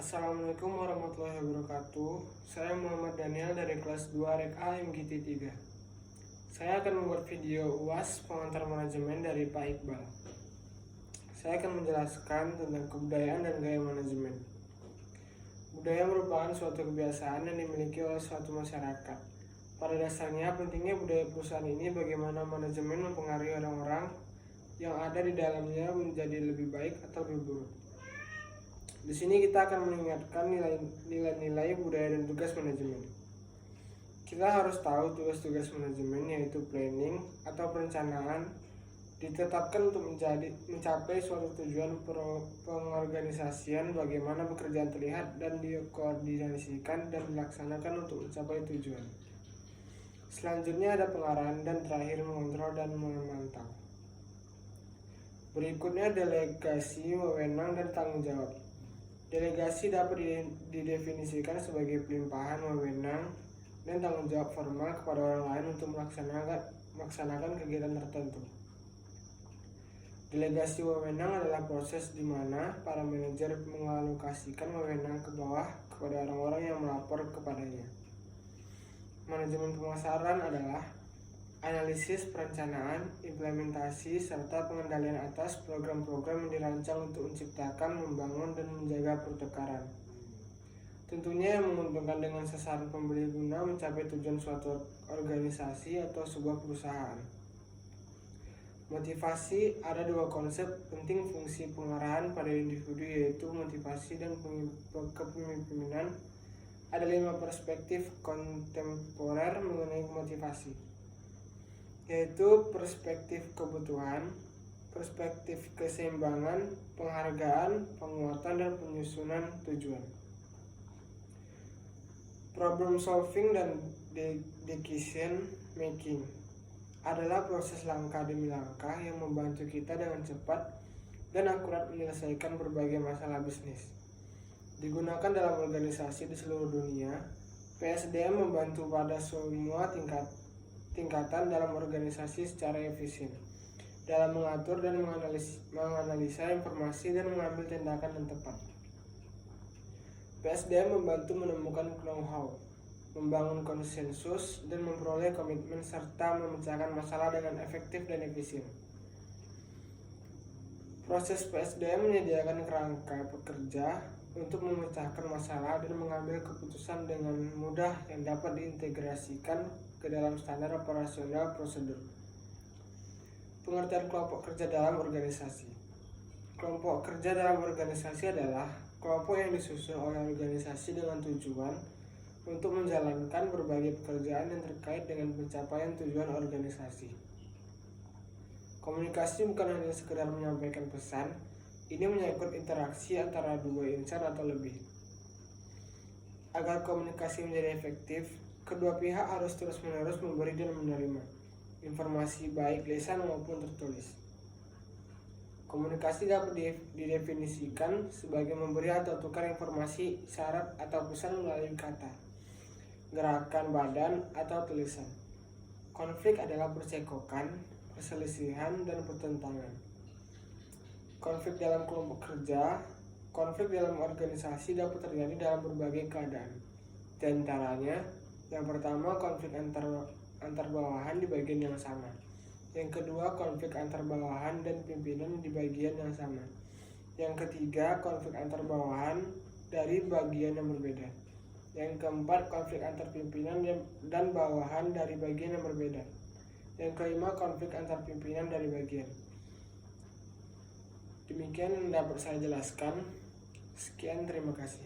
Assalamualaikum warahmatullahi wabarakatuh. Saya Muhammad Daniel dari kelas 2 Rek A MGT 3. Saya akan membuat video UAS pengantar manajemen dari Pak Iqbal. Saya akan menjelaskan tentang kebudayaan dan gaya manajemen. Budaya merupakan suatu kebiasaan yang dimiliki oleh suatu masyarakat. Pada dasarnya, pentingnya budaya perusahaan ini bagaimana manajemen mempengaruhi orang-orang yang ada di dalamnya menjadi lebih baik atau lebih buruk. Di sini kita akan mengingatkan nilai-nilai budaya dan tugas manajemen. Kita harus tahu tugas-tugas manajemen, yaitu planning atau perencanaan, ditetapkan untuk mencapai suatu tujuan pengorganisasian, bagaimana pekerjaan terlihat dan dikoordinasikan dan dilaksanakan untuk mencapai tujuan. Selanjutnya ada pengarahan dan terakhir mengontrol dan memantau. Berikutnya delegasi, wewenang, dan tanggung jawab. Delegasi dapat didefinisikan sebagai pelimpahan wewenang dan tanggung jawab formal kepada orang lain untuk melaksanakan kegiatan tertentu. Delegasi wewenang adalah proses di mana para manajer mengalokasikan wewenang ke bawah kepada orang-orang yang melapor kepadanya. Manajemen pemasaran adalah analisis, perencanaan, implementasi, serta pengendalian atas program-program yang dirancang untuk menciptakan, membangun, dan menjaga pertukaran. Tentunya yang menguntungkan dengan sasaran pembeli guna mencapai tujuan suatu organisasi atau sebuah perusahaan. Motivasi, ada dua konsep penting fungsi pengarahan pada individu, yaitu motivasi dan kepemimpinan. Ada 5 perspektif kontemporer mengenai motivasi, yaitu perspektif kebutuhan, perspektif keseimbangan, penghargaan, penguatan, dan penyusunan tujuan. Problem solving dan decision making adalah proses langkah demi langkah yang membantu kita dengan cepat dan akurat menyelesaikan berbagai masalah bisnis. Digunakan dalam organisasi di seluruh dunia. PSDM membantu pada semua tingkatan dalam organisasi secara efisien dalam mengatur dan menganalisa informasi dan mengambil tindakan yang tepat. PSDM membantu menemukan know-how, membangun konsensus, dan memperoleh komitmen serta memecahkan masalah dengan efektif dan efisien. Proses PSDM menyediakan kerangka pekerja untuk memecahkan masalah dan mengambil keputusan dengan mudah yang dapat diintegrasikan ke dalam standar operasional prosedur. Pengertian kelompok kerja dalam organisasi. Kelompok kerja dalam organisasi adalah kelompok yang disusun oleh organisasi dengan tujuan untuk menjalankan berbagai pekerjaan yang terkait dengan pencapaian tujuan organisasi. Komunikasi bukan hanya sekedar menyampaikan pesan, ini menyangkut interaksi antara dua insan atau lebih. Agar komunikasi menjadi efektif, kedua pihak harus terus-menerus memberi dan menerima informasi baik lisan maupun tertulis. Komunikasi dapat didefinisikan sebagai memberi atau tukar informasi, syarat, atau pesan melalui kata, gerakan badan, atau tulisan. Konflik adalah percekcokan, perselisihan, dan pertentangan. Konflik dalam kelompok kerja. Konflik dalam organisasi dapat terjadi dalam berbagai keadaan. Di antaranya, yang pertama, konflik antar bawahan di bagian yang sama. Yang kedua, konflik antar bawahan dan pimpinan di bagian yang sama. Yang ketiga, konflik antar bawahan dari bagian yang berbeda. Yang keempat, konflik antar pimpinan dan bawahan dari bagian yang berbeda. Yang kelima, konflik antar pimpinan dari bagian. Demikian yang dapat saya jelaskan. Sekian, terima kasih.